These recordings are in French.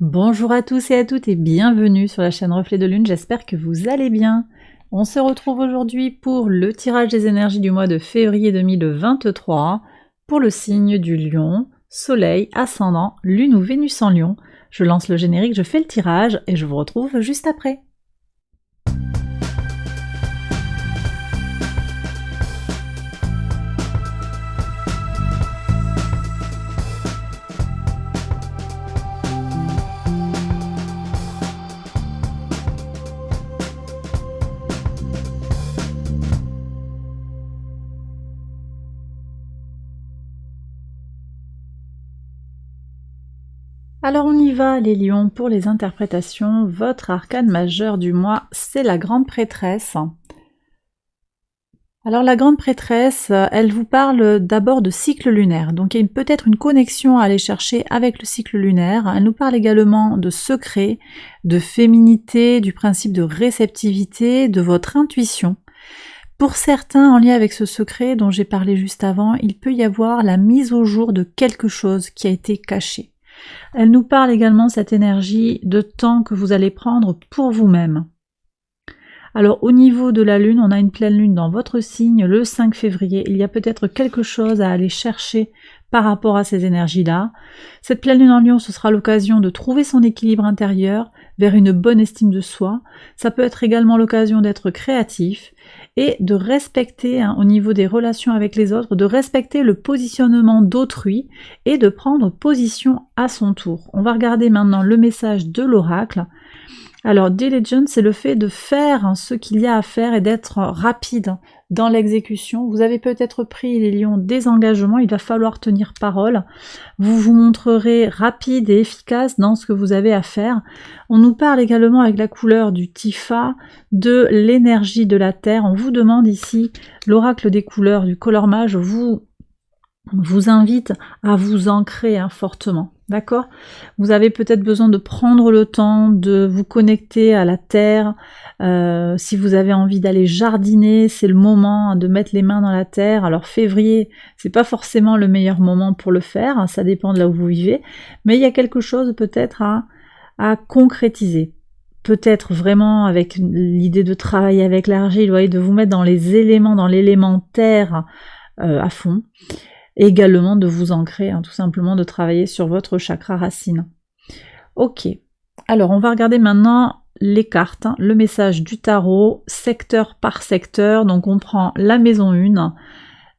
Bonjour à tous et à toutes et bienvenue sur la chaîne Reflet de Lune, j'espère que vous allez bien. On se retrouve aujourd'hui pour le tirage des énergies du mois de février 2023 pour le signe du Lion, Soleil, Ascendant, Lune ou Vénus en Lion. Je lance le générique, je fais le tirage et je vous retrouve juste après. Alors on y va les lions pour les interprétations. Votre arcane majeur du mois, c'est la grande prêtresse. Alors la grande prêtresse, elle vous parle d'abord de cycle lunaire, donc il y a peut-être une connexion à aller chercher avec le cycle lunaire. Elle nous parle également de secret, de féminité, du principe de réceptivité, de votre intuition. Pour certains, en lien avec ce secret dont j'ai parlé juste avant, il peut y avoir la mise au jour de quelque chose qui a été caché. Elle nous parle également, cette énergie, de temps que vous allez prendre pour vous-même. Alors au niveau de la lune, on a une pleine lune dans votre signe le 5 février. Il y a peut-être quelque chose à aller chercher par rapport à ces énergies-là. Cette pleine lune en Lion, ce sera l'occasion de trouver son équilibre intérieur vers une bonne estime de soi. Ça peut être également l'occasion d'être créatif et de respecter, au niveau des relations avec les autres, de respecter le positionnement d'autrui et de prendre position à son tour. On va regarder maintenant le message de l'oracle. Alors, diligence, c'est le fait de faire ce qu'il y a à faire et d'être rapide dans l'exécution. Vous avez peut-être pris, les lions, des engagements, il va falloir tenir parole. Vous vous montrerez rapide et efficace dans ce que vous avez à faire. On nous parle également avec la couleur du Tifa de l'énergie de la Terre. On vous demande ici, l'oracle des couleurs du Color Mage vous invite à vous ancrer fortement. D'accord? Vous avez peut-être besoin de prendre le temps de vous connecter à la terre. Si vous avez envie d'aller jardiner, c'est le moment de mettre les mains dans la terre. Alors février, c'est pas forcément le meilleur moment pour le faire, ça dépend de là où vous vivez, mais il y a quelque chose peut-être à concrétiser. Peut-être vraiment avec l'idée de travailler avec l'argile, de vous mettre dans les éléments, dans l'élément terre à fond. Et également de vous ancrer, tout simplement de travailler sur votre chakra racine. Ok, alors on va regarder maintenant les cartes, le message du tarot, secteur par secteur. Donc on prend la maison 1.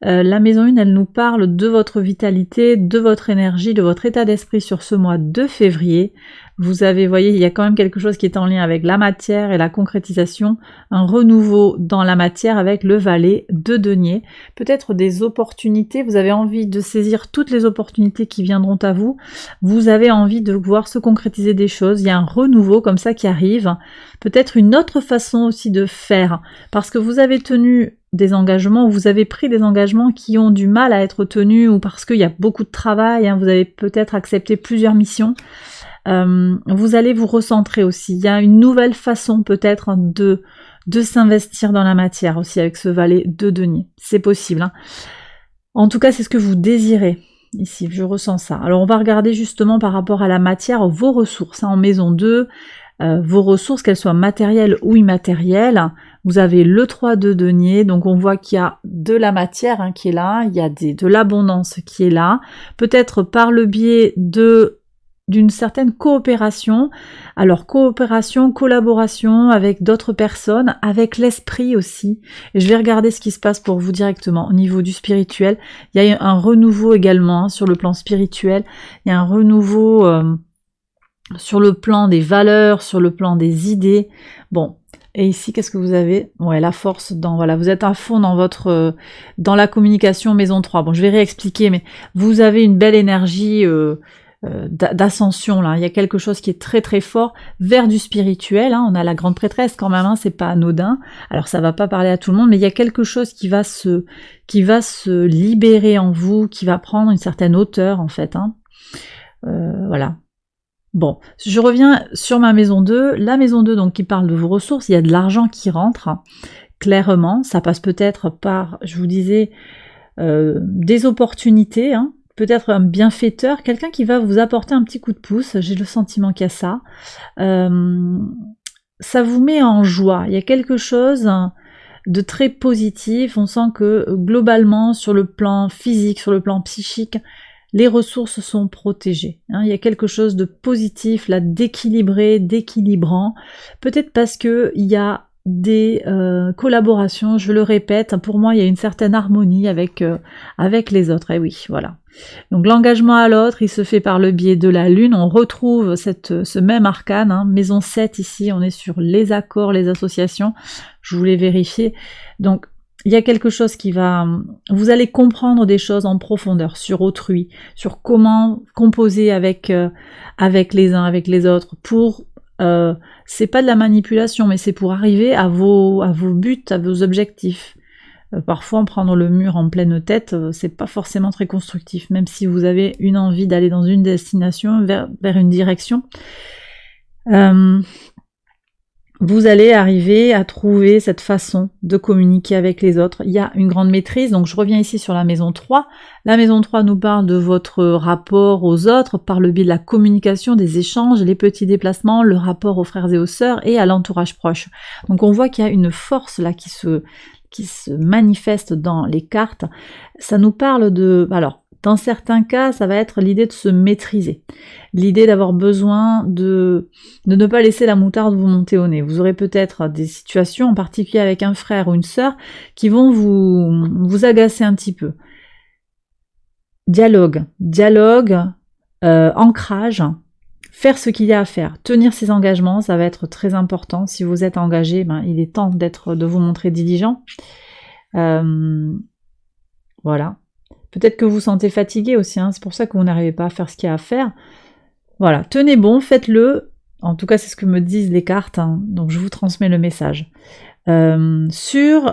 La maison 1, elle nous parle de votre vitalité, de votre énergie, de votre état d'esprit sur ce mois de février. Vous avez, voyez, il y a quand même quelque chose qui est en lien avec la matière et la concrétisation, un renouveau dans la matière avec le valet de denier. Peut-être des opportunités, vous avez envie de saisir toutes les opportunités qui viendront à vous. Vous avez envie de voir se concrétiser des choses, il y a un renouveau comme ça qui arrive. Peut-être une autre façon aussi de faire, parce que vous avez tenu des engagements, ou vous avez pris des engagements qui ont du mal à être tenus, ou parce qu'il y a beaucoup de travail, vous avez peut-être accepté plusieurs missions. Vous allez vous recentrer aussi. Il y a une nouvelle façon peut-être de s'investir dans la matière aussi avec ce valet de denier. C'est possible. En tout cas, c'est ce que vous désirez. Ici, je ressens ça. Alors, on va regarder justement par rapport à la matière, vos ressources. En maison 2, vos ressources, qu'elles soient matérielles ou immatérielles. Vous avez le 3 de denier, donc on voit qu'il y a de la matière qui est là, il y a de l'abondance qui est là. Peut-être par le biais d'une certaine coopération. Alors coopération, collaboration avec d'autres personnes, avec l'esprit aussi. Et je vais regarder ce qui se passe pour vous directement au niveau du spirituel. Il y a un renouveau également sur le plan spirituel. Il y a un renouveau sur le plan des valeurs, sur le plan des idées. Bon. Et ici, qu'est-ce que vous avez? Ouais, la force vous êtes à fond dans la communication maison 3. Bon, je vais réexpliquer, mais vous avez une belle énergie d'ascension là, il y a quelque chose qui est très très fort vers du spirituel, on a la grande prêtresse quand même, c'est pas anodin, alors ça va pas parler à tout le monde, mais il y a quelque chose qui va se libérer en vous, qui va prendre une certaine hauteur en fait, voilà. Bon, je reviens sur ma maison 2, la maison 2 donc qui parle de vos ressources, il y a de l'argent qui rentre, clairement, ça passe peut-être par, je vous disais, des opportunités, peut-être un bienfaiteur, quelqu'un qui va vous apporter un petit coup de pouce, j'ai le sentiment qu'il y a ça. Ça vous met en joie, il y a quelque chose de très positif, on sent que globalement sur le plan physique, sur le plan psychique, les ressources sont protégées. Il y a quelque chose de positif, là, d'équilibré, d'équilibrant, peut-être parce que il y a des collaborations, je le répète, pour moi il y a une certaine harmonie avec les autres, et oui, voilà. Donc l'engagement à l'autre, il se fait par le biais de la lune, on retrouve ce même arcane, maison 7 ici, on est sur les accords, les associations, je voulais vérifier, donc il y a quelque chose qui va... Vous allez comprendre des choses en profondeur sur autrui, sur comment composer avec les uns, avec les autres, pour... c'est pas de la manipulation, mais c'est pour arriver à vos buts, à vos objectifs. Parfois, prendre le mur en pleine tête, c'est pas forcément très constructif, même si vous avez une envie d'aller dans une destination, vers une direction. Vous allez arriver à trouver cette façon de communiquer avec les autres. Il y a une grande maîtrise, donc je reviens ici sur la maison 3. La maison 3 nous parle de votre rapport aux autres par le biais de la communication, des échanges, les petits déplacements, le rapport aux frères et aux sœurs et à l'entourage proche. Donc on voit qu'il y a une force là qui se manifeste dans les cartes. Ça nous parle de... Alors, dans certains cas, ça va être l'idée de se maîtriser. L'idée d'avoir besoin de ne pas laisser la moutarde vous monter au nez. Vous aurez peut-être des situations, en particulier avec un frère ou une sœur, qui vont vous agacer un petit peu. Dialogue, ancrage, faire ce qu'il y a à faire, tenir ses engagements, ça va être très important. Si vous êtes engagé, il est temps de vous montrer diligent. Voilà. Peut-être que vous vous sentez fatigué aussi, c'est pour ça que vous n'arrivez pas à faire ce qu'il y a à faire. Voilà, tenez bon, faites-le. En tout cas, c'est ce que me disent les cartes, donc je vous transmets le message.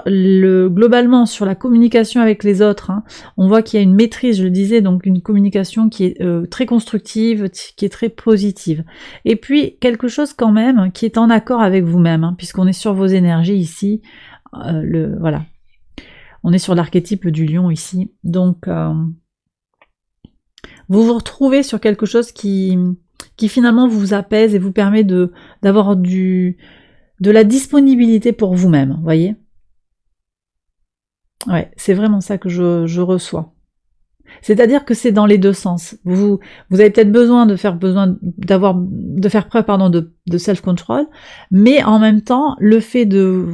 Globalement, sur la communication avec les autres, on voit qu'il y a une maîtrise, je le disais, donc une communication qui est très constructive, qui est très positive. Et puis, quelque chose quand même qui est en accord avec vous-même, puisqu'on est sur vos énergies ici. Voilà. On est sur l'archétype du lion ici. Donc, vous vous retrouvez sur quelque chose qui finalement vous apaise et vous permet d'avoir de la disponibilité pour vous-même, vous voyez. Ouais, c'est vraiment ça que je reçois. C'est-à-dire que c'est dans les deux sens. Vous avez peut-être besoin de faire preuve de self-control, mais en même temps, le fait de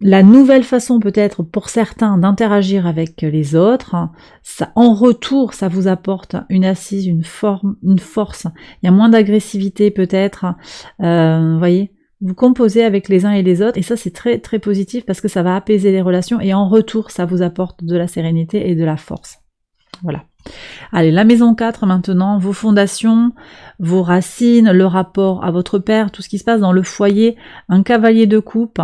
la nouvelle façon peut-être pour certains d'interagir avec les autres, ça, en retour, ça vous apporte une assise, une force. Il y a moins d'agressivité peut-être, voyez. Vous composez avec les uns et les autres, et ça c'est très très positif parce que ça va apaiser les relations, et en retour, ça vous apporte de la sérénité et de la force. Voilà. Allez, la maison 4 maintenant, vos fondations, vos racines, le rapport à votre père, tout ce qui se passe dans le foyer, un cavalier de coupe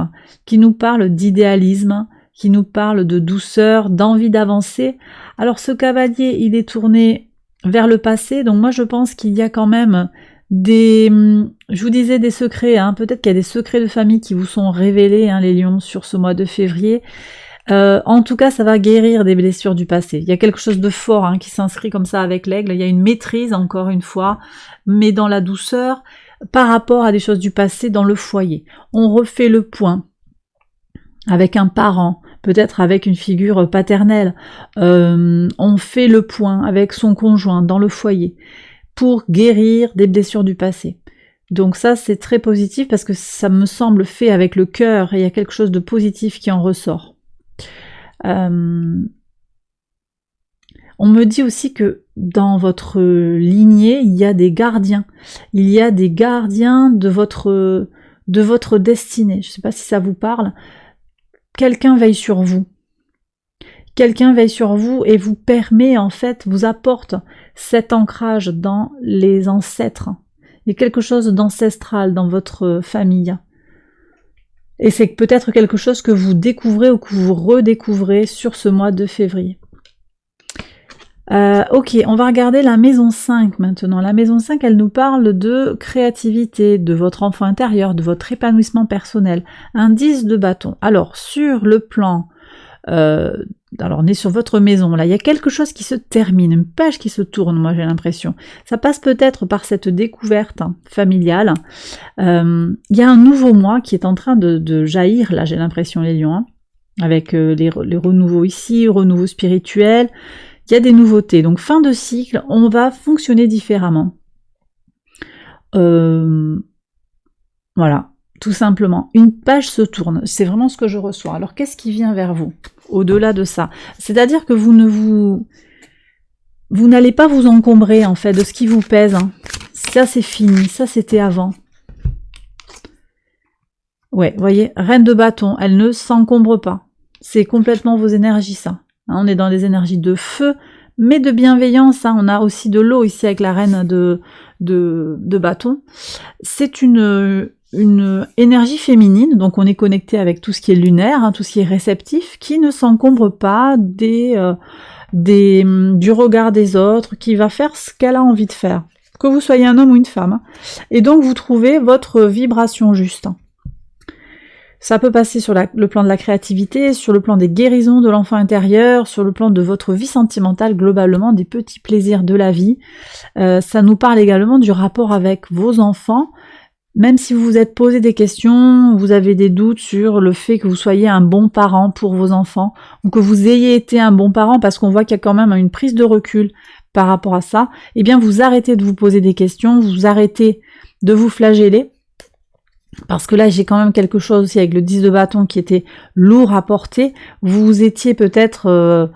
qui nous parle d'idéalisme, qui nous parle de douceur, d'envie d'avancer. Alors ce cavalier, il est tourné vers le passé, donc moi je pense qu'il y a quand même je vous disais des secrets, peut-être qu'il y a des secrets de famille qui vous sont révélés, les lions, sur ce mois de février. En tout cas, ça va guérir des blessures du passé. Il y a quelque chose de fort qui s'inscrit comme ça avec l'aigle. Il y a une maîtrise, encore une fois, mais dans la douceur, par rapport à des choses du passé dans le foyer. On refait le point avec un parent, peut-être avec une figure paternelle. On fait le point avec son conjoint dans le foyer pour guérir des blessures du passé. Donc ça, c'est très positif parce que ça me semble fait avec le cœur et il y a quelque chose de positif qui en ressort. On me dit aussi que dans votre lignée, il y a des gardiens. Il y a des gardiens de votre destinée. Je ne sais pas si ça vous parle. Quelqu'un veille sur vous. Quelqu'un veille sur vous et vous permet, en fait, vous apporte cet ancrage dans les ancêtres. Il y a quelque chose d'ancestral dans votre famille. Et c'est peut-être quelque chose que vous découvrez ou que vous redécouvrez sur ce mois de février. Ok, on va regarder la maison 5 maintenant. La maison 5, elle nous parle de créativité, de votre enfant intérieur, de votre épanouissement personnel. Un 10 de bâton. Alors, sur le plan alors on est sur votre maison, là, il y a quelque chose qui se termine, une page qui se tourne, moi j'ai l'impression. Ça passe peut-être par cette découverte familiale. Il y a un nouveau moi qui est en train de jaillir, là j'ai l'impression les lions, hein, avec les renouveaux ici, renouveau spirituel, il y a des nouveautés. Donc fin de cycle, on va fonctionner différemment. Voilà. Tout simplement, une page se tourne, c'est vraiment ce que je reçois. Alors qu'est-ce qui vient vers vous, au-delà de ça? C'est-à-dire que vous n'allez pas vous encombrer en fait de ce qui vous pèse. Hein. Ça c'est fini, ça c'était avant. Ouais, vous voyez, reine de bâton, elle ne s'encombre pas. C'est complètement vos énergies ça. Hein, on est dans des énergies de feu, mais de bienveillance. Hein. On a aussi de l'eau ici avec la reine de bâton. C'est une énergie féminine, donc on est connecté avec tout ce qui est lunaire, hein, tout ce qui est réceptif, qui ne s'encombre pas du regard des autres, qui va faire ce qu'elle a envie de faire, que vous soyez un homme ou une femme. Hein. Et donc vous trouvez votre vibration juste. Ça peut passer sur le plan de la créativité, sur le plan des guérisons de l'enfant intérieur, sur le plan de votre vie sentimentale, globalement, des petits plaisirs de la vie. Ça nous parle également du rapport avec vos enfants. Même si vous vous êtes posé des questions, vous avez des doutes sur le fait que vous soyez un bon parent pour vos enfants, ou que vous ayez été un bon parent, parce qu'on voit qu'il y a quand même une prise de recul par rapport à ça, eh bien vous arrêtez de vous poser des questions, vous arrêtez de vous flageller, parce que là j'ai quand même quelque chose aussi avec le 10 de bâton qui était lourd à porter, vous étiez peut-être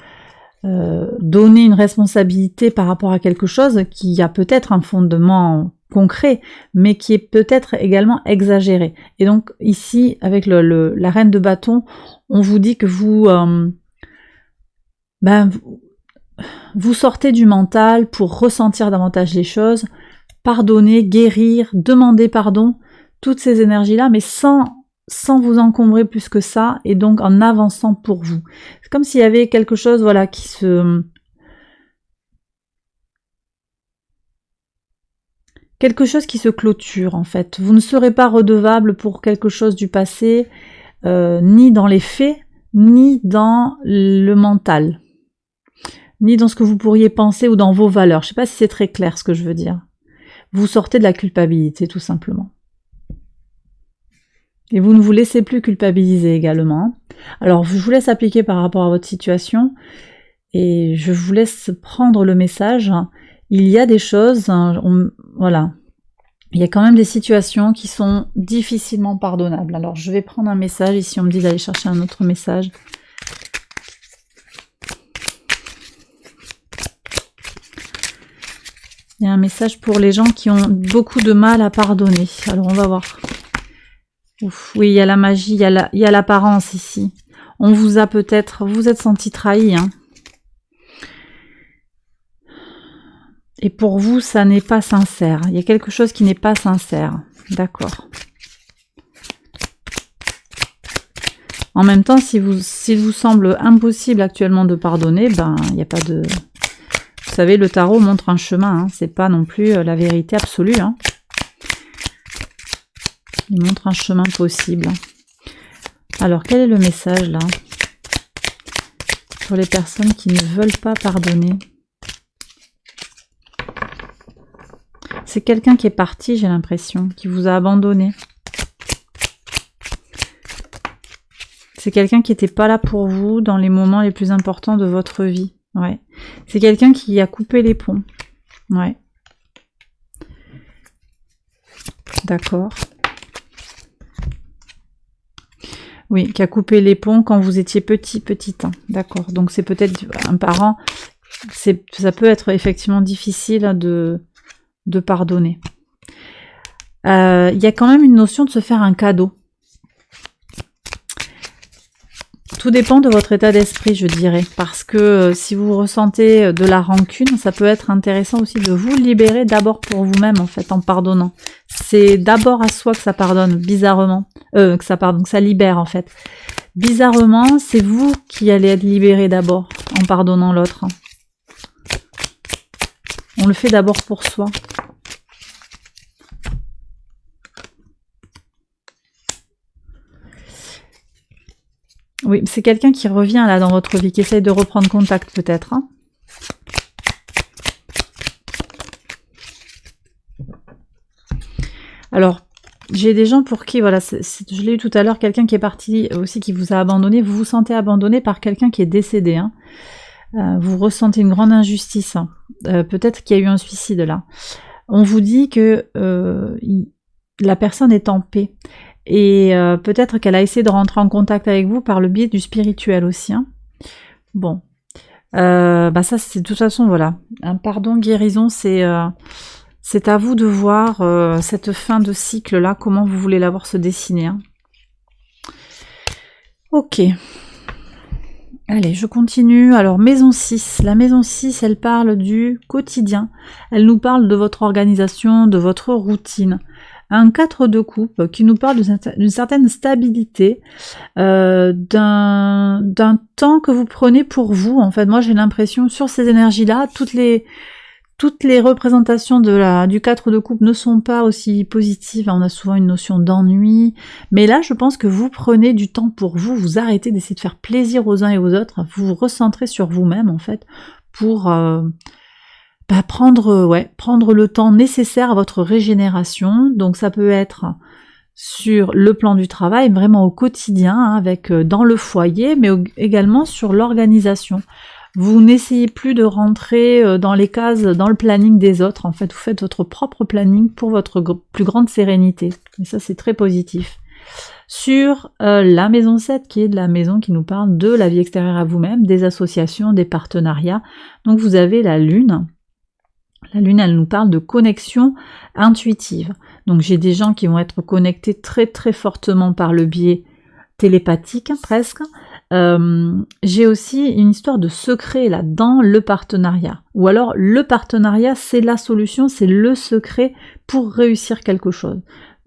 donné une responsabilité par rapport à quelque chose qui a peut-être un fondement concret, mais qui est peut-être également exagéré. Et donc ici, avec la reine de bâton, on vous dit que vous sortez du mental pour ressentir davantage les choses, pardonner, guérir, demander pardon, toutes ces énergies-là, mais sans vous encombrer plus que ça, et donc en avançant pour vous. C'est comme s'il y avait quelque chose, voilà, qui se... Quelque chose qui se clôture, en fait. Vous ne serez pas redevable pour quelque chose du passé, ni dans les faits, ni dans le mental, ni dans ce que vous pourriez penser ou dans vos valeurs. Je ne sais pas si c'est très clair ce que je veux dire. Vous sortez de la culpabilité, tout simplement. Et vous ne vous laissez plus culpabiliser également. Alors, je vous laisse appliquer par rapport à votre situation, et je vous laisse prendre le message. Il y a des choses, voilà, il y a quand même des situations qui sont difficilement pardonnables. Alors je vais prendre un message, ici on me dit d'aller chercher un autre message. Il y a un message pour les gens qui ont beaucoup de mal à pardonner. Alors on va voir. Ouf, oui, il y a la magie, il y a l'apparence ici. On vous a peut-être, vous êtes senti trahi, hein. Et pour vous, ça n'est pas sincère. Il y a quelque chose qui n'est pas sincère. D'accord. En même temps, s'il vous semble impossible actuellement de pardonner, ben, il n'y a pas de... Vous savez, le tarot montre un chemin. Hein. C'est pas non plus la vérité absolue. Hein. Il montre un chemin possible. Alors, quel est le message, là, pour les personnes qui ne veulent pas pardonner? C'est quelqu'un qui est parti, j'ai l'impression, qui vous a abandonné. C'est quelqu'un qui n'était pas là pour vous dans les moments les plus importants de votre vie. Ouais. C'est quelqu'un qui a coupé les ponts. Ouais. D'accord. Oui, qui a coupé les ponts quand vous étiez petite. Hein. D'accord. Donc c'est peut-être un parent. Ça peut être effectivement difficile de pardonner. Il y a quand même une notion de se faire un cadeau. Tout dépend de votre état d'esprit, je dirais, parce que si vous ressentez de la rancune, ça peut être intéressant aussi de vous libérer d'abord pour vous-même, en fait, en pardonnant. C'est d'abord à soi que ça pardonne, bizarrement, que ça libère, en fait. Bizarrement, c'est vous qui allez être libéré d'abord, en pardonnant l'autre. On le fait d'abord pour soi. Oui, c'est quelqu'un qui revient là dans votre vie, qui essaye de reprendre contact peut-être. Hein. Alors, j'ai des gens pour qui, voilà, je l'ai eu tout à l'heure, quelqu'un qui est parti aussi, qui vous a abandonné. Vous vous sentez abandonné par quelqu'un qui est décédé. Hein. Vous ressentez une grande injustice. Hein. Peut-être qu'il y a eu un suicide là. On vous dit que la personne est en paix. Et peut-être qu'elle a essayé de rentrer en contact avec vous par le biais du spirituel aussi. Hein. Bon. Bah ça, c'est de toute façon, voilà. Un pardon, guérison, c'est à vous de voir cette fin de cycle-là, comment vous voulez la voir se dessiner. Hein. Ok. Allez, je continue. Alors, maison 6. La maison 6, elle parle du quotidien. Elle nous parle de votre organisation, de votre routine. Un 4 de coupe qui nous parle d'une certaine stabilité, d'un temps que vous prenez pour vous. En fait, moi, j'ai l'impression, sur ces énergies-là, toutes les représentations du 4 de coupe ne sont pas aussi positives. On a souvent une notion d'ennui. Mais là, je pense que vous prenez du temps pour vous. Vous arrêtez d'essayer de faire plaisir aux uns et aux autres. Vous vous recentrez sur vous-même, en fait, pour prendre le temps nécessaire à votre régénération. Donc, ça peut être sur le plan du travail, vraiment au quotidien, hein, avec dans le foyer, mais également sur l'organisation. Vous n'essayez plus de rentrer dans les cases, dans le planning des autres. En fait, vous faites votre propre planning pour votre plus grande sérénité. Et ça, c'est très positif. Sur la maison 7, qui est de la maison qui nous parle de la vie extérieure à vous-même, des associations, des partenariats. Donc, vous avez la Lune. La Lune, elle nous parle de connexion intuitive. Donc, j'ai des gens qui vont être connectés très, très fortement par le biais télépathique, presque. J'ai aussi une histoire de secret là dans le partenariat, ou alors le partenariat c'est la solution, c'est le secret pour réussir quelque chose,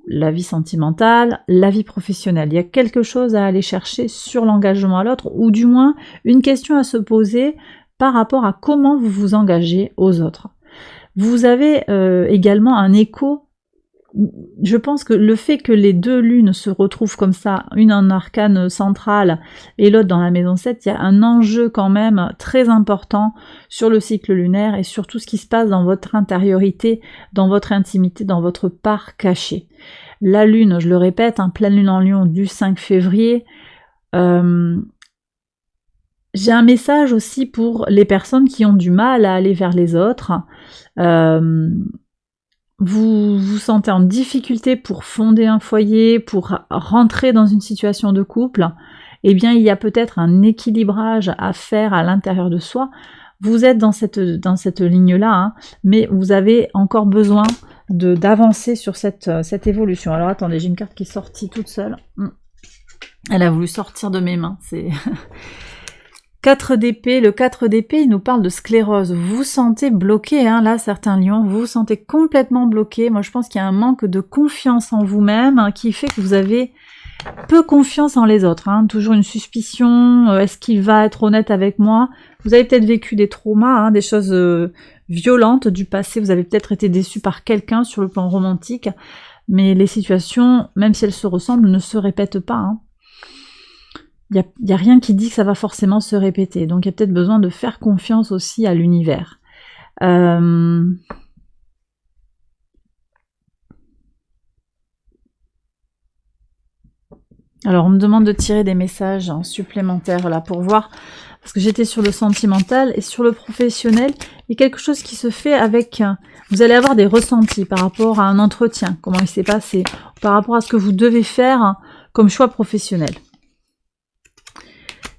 la vie sentimentale, la vie professionnelle, il y a quelque chose à aller chercher sur l'engagement à l'autre, ou du moins une question à se poser par rapport à comment vous vous engagez aux autres. Vous avez également un écho. Je pense que le fait que les deux lunes se retrouvent comme ça, une en arcane central et l'autre dans la maison 7, il y a un enjeu quand même très important sur le cycle lunaire et sur tout ce qui se passe dans votre intériorité, dans votre intimité, dans votre part cachée. La lune, je le répète, pleine lune en Lion du 5 février. J'ai un message aussi pour les personnes qui ont du mal à aller vers les autres. Vous vous sentez en difficulté pour fonder un foyer, pour rentrer dans une situation de couple, eh bien il y a peut-être un équilibrage à faire à l'intérieur de soi. Vous êtes dans cette ligne-là, hein, mais vous avez encore besoin d'avancer sur cette évolution. Alors attendez, j'ai une carte qui est sortie toute seule. Elle a voulu sortir de mes mains, c'est... 4 d'épée, le 4 d'épée, il nous parle de sclérose. Vous vous sentez bloqué, hein, là, certains lions, vous vous sentez complètement bloqué. Moi, je pense qu'il y a un manque de confiance en vous-même hein, qui fait que vous avez peu confiance en les autres. Hein. Toujours une suspicion, est-ce qu'il va être honnête avec moi? Vous avez peut-être vécu des traumas, hein, des choses violentes du passé. Vous avez peut-être été déçu par quelqu'un sur le plan romantique. Mais les situations, même si elles se ressemblent, ne se répètent pas. Hein. Il n'y a rien qui dit que ça va forcément se répéter. Donc il y a peut-être besoin de faire confiance aussi à l'univers. Alors on me demande de tirer des messages supplémentaires là pour voir, parce que j'étais sur le sentimental et sur le professionnel, il y a quelque chose qui se fait avec... Vous allez avoir des ressentis par rapport à un entretien, comment il s'est passé, par rapport à ce que vous devez faire comme choix professionnel.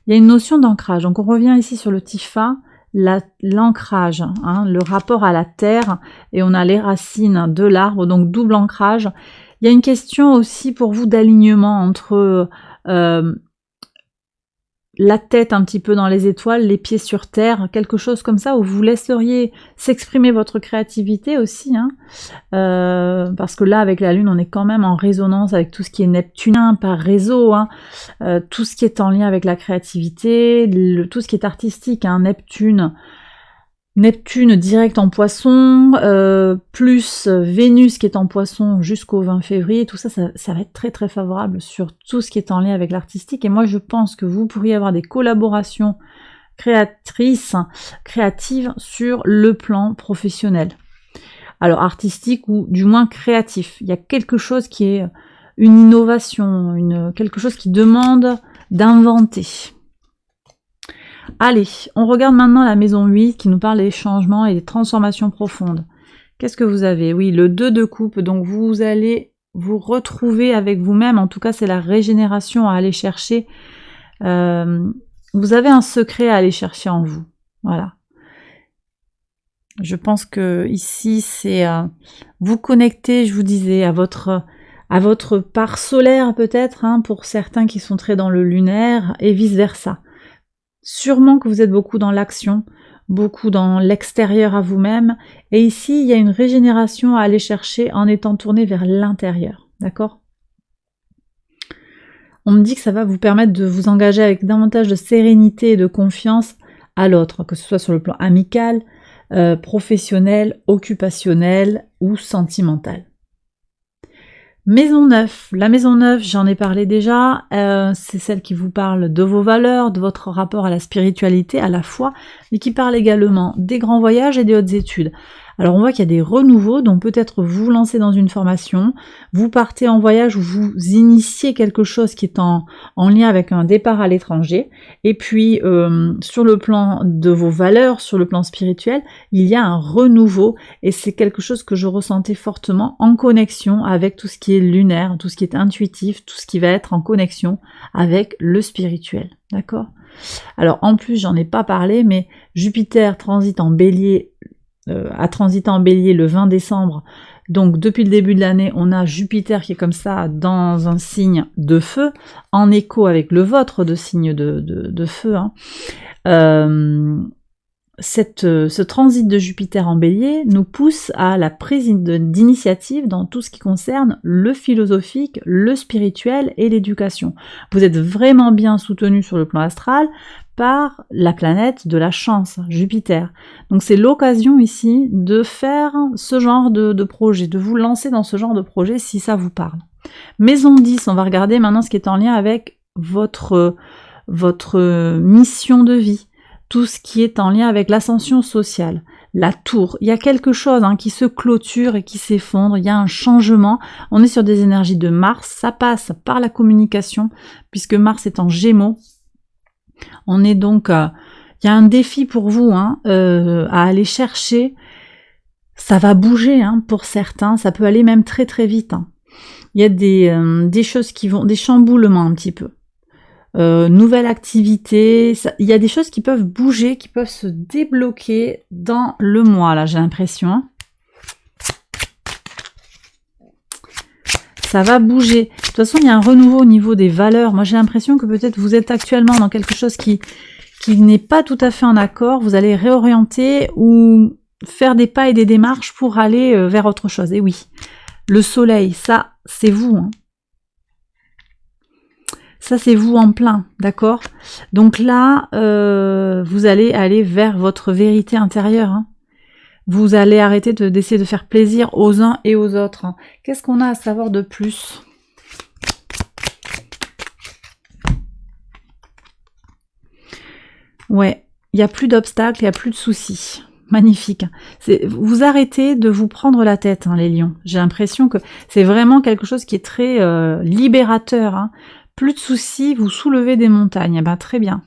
Il y a une notion d'ancrage, donc on revient ici sur le Tifa, l'ancrage, hein, le rapport à la terre, et on a les racines de l'arbre, donc double ancrage. Il y a une question aussi pour vous d'alignement entre la tête un petit peu dans les étoiles, les pieds sur terre, quelque chose comme ça, où vous laisseriez s'exprimer votre créativité aussi, hein, parce que là, avec la Lune, on est quand même en résonance avec tout ce qui est neptunien par réseau, hein, tout ce qui est en lien avec la créativité, tout ce qui est artistique, hein, Neptune, Neptune direct en Poisson, plus Vénus qui est en Poisson jusqu'au 20 février, tout ça, ça va être très très favorable sur tout ce qui est en lien avec l'artistique. Et moi je pense que vous pourriez avoir des collaborations créatives sur le plan professionnel. Alors artistique ou du moins créatif. Il y a quelque chose qui est une innovation, quelque chose qui demande d'inventer. Allez, on regarde maintenant la maison 8 qui nous parle des changements et des transformations profondes. Qu'est-ce que vous avez? Oui, le 2 de coupe, donc vous allez vous retrouver avec vous-même, en tout cas c'est la régénération à aller chercher. Vous avez un secret à aller chercher en vous, voilà. Je pense que ici c'est vous connecter, je vous disais, à votre part solaire peut-être, hein, pour certains qui sont très dans le lunaire, et vice-versa. Sûrement que vous êtes beaucoup dans l'action, beaucoup dans l'extérieur à vous-même, et ici il y a une régénération à aller chercher en étant tourné vers l'intérieur, d'accord? On me dit que ça va vous permettre de vous engager avec davantage de sérénité et de confiance à l'autre, que ce soit sur le plan amical, professionnel, occupationnel ou sentimental. Maison 9, la maison 9, j'en ai parlé déjà, c'est celle qui vous parle de vos valeurs, de votre rapport à la spiritualité, à la foi, mais qui parle également des grands voyages et des hautes études. Alors on voit qu'il y a des renouveaux, donc peut-être vous lancez dans une formation, vous partez en voyage ou vous initiez quelque chose qui est en lien avec un départ à l'étranger, et puis sur le plan de vos valeurs, sur le plan spirituel, il y a un renouveau, et c'est quelque chose que je ressentais fortement en connexion avec tout ce qui est lunaire, tout ce qui est intuitif, tout ce qui va être en connexion avec le spirituel, d'accord? Alors en plus, j'en ai pas parlé, mais Jupiter transite en Bélier, a transité en Bélier le 20 décembre, donc depuis le début de l'année, on a Jupiter qui est comme ça dans un signe de feu, en écho avec le vôtre de signe de feu, hein. Ce transit de Jupiter en Bélier nous pousse à la prise d'initiative dans tout ce qui concerne le philosophique, le spirituel et l'éducation. Vous êtes vraiment bien soutenu sur le plan astral par la planète de la chance, Jupiter. Donc c'est l'occasion ici de faire ce genre de projet, de vous lancer dans ce genre de projet si ça vous parle. Maison 10, on va regarder maintenant ce qui est en lien avec votre mission de vie. Tout ce qui est en lien avec l'ascension sociale, la tour, il y a quelque chose qui se clôture et qui s'effondre, il y a un changement, on est sur des énergies de Mars, ça passe par la communication, puisque Mars est en Gémeaux, on est donc, il y a un défi pour vous à aller chercher, ça va bouger pour certains, ça peut aller même très très vite, il y a des choses qui vont, des chamboulements un petit peu. Nouvelle activité, il y a des choses qui peuvent bouger, qui peuvent se débloquer dans le mois, là j'ai l'impression. Ça va bouger. De toute façon, il y a un renouveau au niveau des valeurs. Moi j'ai l'impression que peut-être vous êtes actuellement dans quelque chose qui n'est pas tout à fait en accord. Vous allez réorienter ou faire des pas et des démarches pour aller vers autre chose. Et oui, le soleil, ça c'est vous, Ça, c'est vous en plein, d'accord? Donc là, vous allez aller vers votre vérité intérieure. Vous allez arrêter d'essayer de faire plaisir aux uns et aux autres. Qu'est-ce qu'on a à savoir de plus? Ouais, il n'y a plus d'obstacles, il n'y a plus de soucis. Magnifique. Vous arrêtez de vous prendre la tête, les lions. J'ai l'impression que c'est vraiment quelque chose qui est très libérateur. Plus de soucis, vous soulevez des montagnes. Ben, très bien.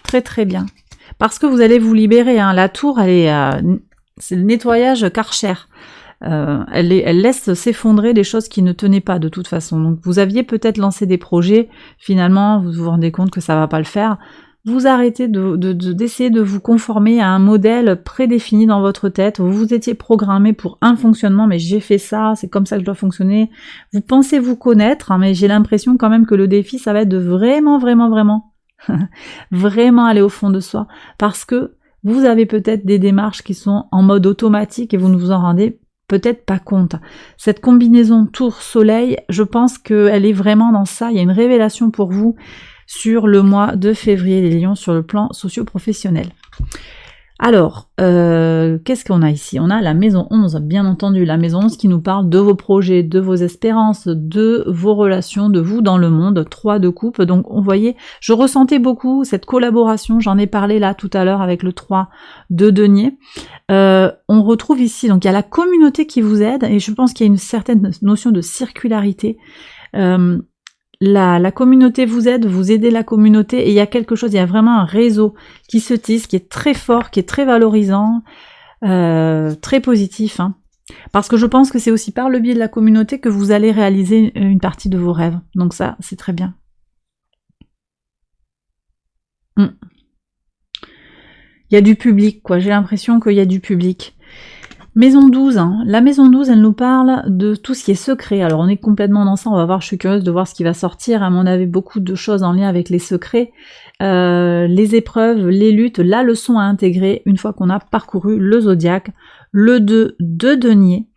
Très très bien. Parce que vous allez vous libérer. La tour, c'est le nettoyage Karcher. Elle laisse s'effondrer des choses qui ne tenaient pas de toute façon. Donc vous aviez peut-être lancé des projets. Finalement, vous vous rendez compte que ça ne va pas le faire. Vous arrêtez d'essayer de vous conformer à un modèle prédéfini dans votre tête. Vous étiez programmé pour un fonctionnement, mais j'ai fait ça, c'est comme ça que je dois fonctionner. Vous pensez vous connaître, mais j'ai l'impression quand même que le défi, ça va être de vraiment aller au fond de soi. Parce que vous avez peut-être des démarches qui sont en mode automatique et vous ne vous en rendez peut-être pas compte. Cette combinaison tour-soleil, je pense qu'elle est vraiment dans ça. Il y a une révélation pour vous sur le mois de février, les lions, sur le plan socio-professionnel. Alors, qu'est-ce qu'on a ici? On a la maison 11, bien entendu, la maison 11 qui nous parle de vos projets, de vos espérances, de vos relations, de vous dans le monde, 3 de coupe. Donc, vous voyez, je ressentais beaucoup cette collaboration, j'en ai parlé là tout à l'heure avec le 3 de denier. On retrouve ici, donc il y a la communauté qui vous aide, et je pense qu'il y a une certaine notion de circularité. La communauté vous aide, vous aidez la communauté, et il y a quelque chose, il y a vraiment un réseau qui se tisse, qui est très fort, qui est très valorisant, très positif, hein. Parce que je pense que c'est aussi par le biais de la communauté que vous allez réaliser une partie de vos rêves. Donc ça, c'est très bien. Il y a du public, quoi. J'ai l'impression qu'il y a du public. Maison 12, hein. La maison 12, elle nous parle de tout ce qui est secret. Alors on est complètement dans ça, on va voir, je suis curieuse de voir ce qui va sortir. À mon avis, beaucoup de choses en lien avec les secrets, les épreuves, les luttes, la leçon à intégrer une fois qu'on a parcouru le zodiaque. Le 2 de denier.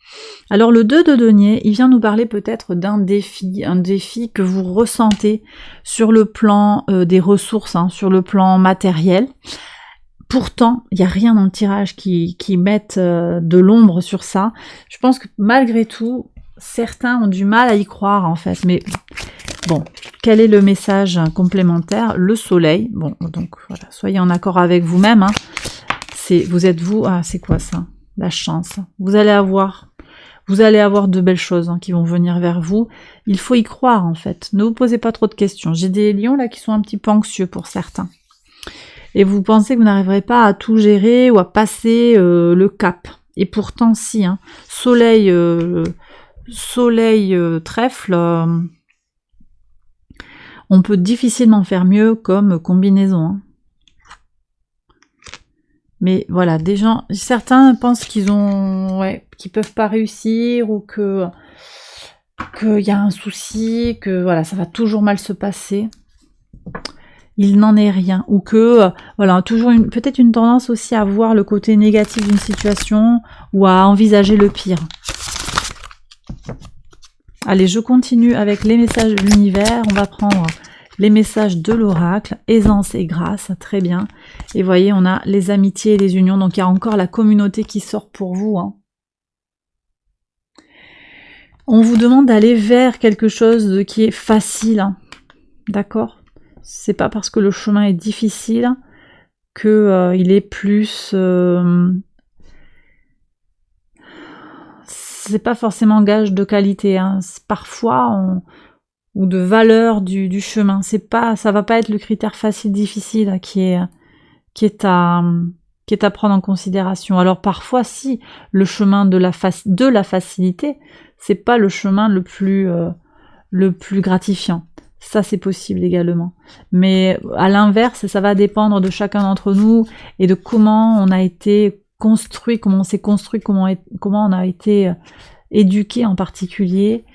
Alors le 2 de denier, il vient nous parler peut-être d'un défi, un défi que vous ressentez sur le plan des ressources, hein, sur le plan matériel. Pourtant, il n'y a rien dans le tirage qui mette de l'ombre sur ça. Je pense que malgré tout, certains ont du mal à y croire en fait. Mais bon, quel est le message complémentaire? Le soleil. Bon, donc voilà, soyez en accord avec vous-même, hein. Vous êtes vous. Ah, c'est quoi ça? La chance. Vous allez avoir de belles choses, hein, qui vont venir vers vous. Il faut y croire en fait. Ne vous posez pas trop de questions. J'ai des lions là qui sont un petit peu anxieux pour certains. Et vous pensez que vous n'arriverez pas à tout gérer ou à passer le cap. Et pourtant, si, hein. Soleil, trèfle, on peut difficilement faire mieux comme combinaison, hein. Mais voilà, des gens, certains pensent qu'ils peuvent pas réussir, ou qu'il y a un souci, que voilà, ça va toujours mal se passer. Il n'en est rien, ou que voilà, toujours peut-être une tendance aussi à voir le côté négatif d'une situation, ou à envisager le pire. Allez, je continue avec les messages de l'univers. On va prendre les messages de l'oracle, aisance et grâce, très bien. Et voyez, on a les amitiés et les unions, donc il y a encore la communauté qui sort pour vous, hein. On vous demande d'aller vers quelque chose qui est facile, hein. D'accord ? C'est pas parce que le chemin est difficile que il est plus... c'est pas forcément gage de qualité, hein. Parfois, ou de valeur du chemin. Ça va pas être le critère facile, difficile qui est à prendre en considération. Alors parfois, si le chemin de la facilité, c'est pas le chemin le plus gratifiant. Ça, c'est possible également. Mais à l'inverse, ça va dépendre de chacun d'entre nous et de comment on a été construit, comment on s'est construit, comment on a été éduqué en particulier.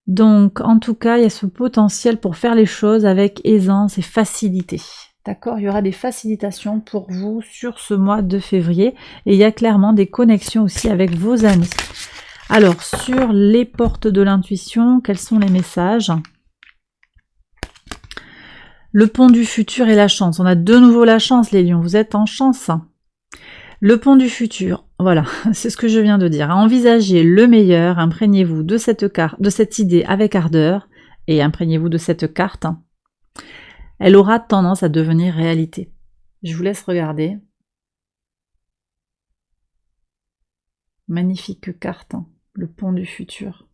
Donc, en tout cas, il y a ce potentiel pour faire les choses avec aisance et facilité. D'accord ? Il y aura des facilitations pour vous sur ce mois de février. Et il y a clairement des connexions aussi avec vos amis. Alors, sur les portes de l'intuition, quels sont les messages? Le pont du futur et la chance. On a de nouveau la chance, les lions. Vous êtes en chance. Le pont du futur. Voilà, c'est ce que je viens de dire. Envisagez le meilleur. Imprégnez-vous de cette idée avec ardeur. Et imprégnez-vous de cette carte. Elle aura tendance à devenir réalité. Je vous laisse regarder. Magnifique carte. Le pont du futur.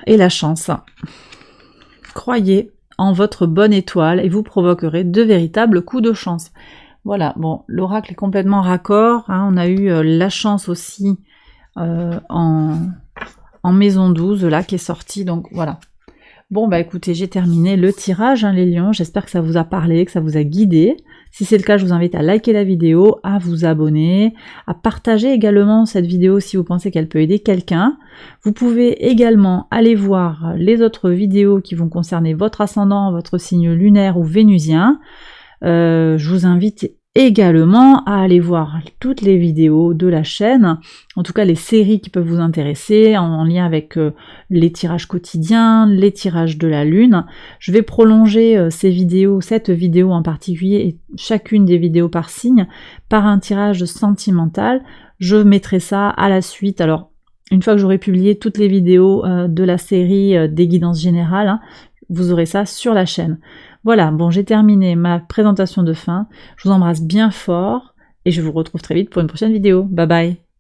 Et la chance. Croyez en votre bonne étoile et vous provoquerez de véritables coups de chance. Voilà, bon, l'oracle est complètement raccord, hein. On a eu la chance aussi en maison 12, là, qui est sortie, donc voilà. Bon, bah écoutez, j'ai terminé le tirage, hein, les lions. J'espère que ça vous a parlé, que ça vous a guidé. Si c'est le cas, je vous invite à liker la vidéo, à vous abonner, à partager également cette vidéo si vous pensez qu'elle peut aider quelqu'un. Vous pouvez également aller voir les autres vidéos qui vont concerner votre ascendant, votre signe lunaire ou vénusien. Je vous invite également à aller voir toutes les vidéos de la chaîne, en tout cas les séries qui peuvent vous intéresser en lien avec les tirages quotidiens, les tirages de la lune. Je vais prolonger ces vidéos, cette vidéo en particulier et chacune des vidéos par signe, par un tirage sentimental. Je mettrai ça à la suite. Alors, une fois que j'aurai publié toutes les vidéos de la série des guidances générales, hein, vous aurez ça sur la chaîne. Voilà, bon, j'ai terminé ma présentation de fin. Je vous embrasse bien fort et je vous retrouve très vite pour une prochaine vidéo. Bye bye!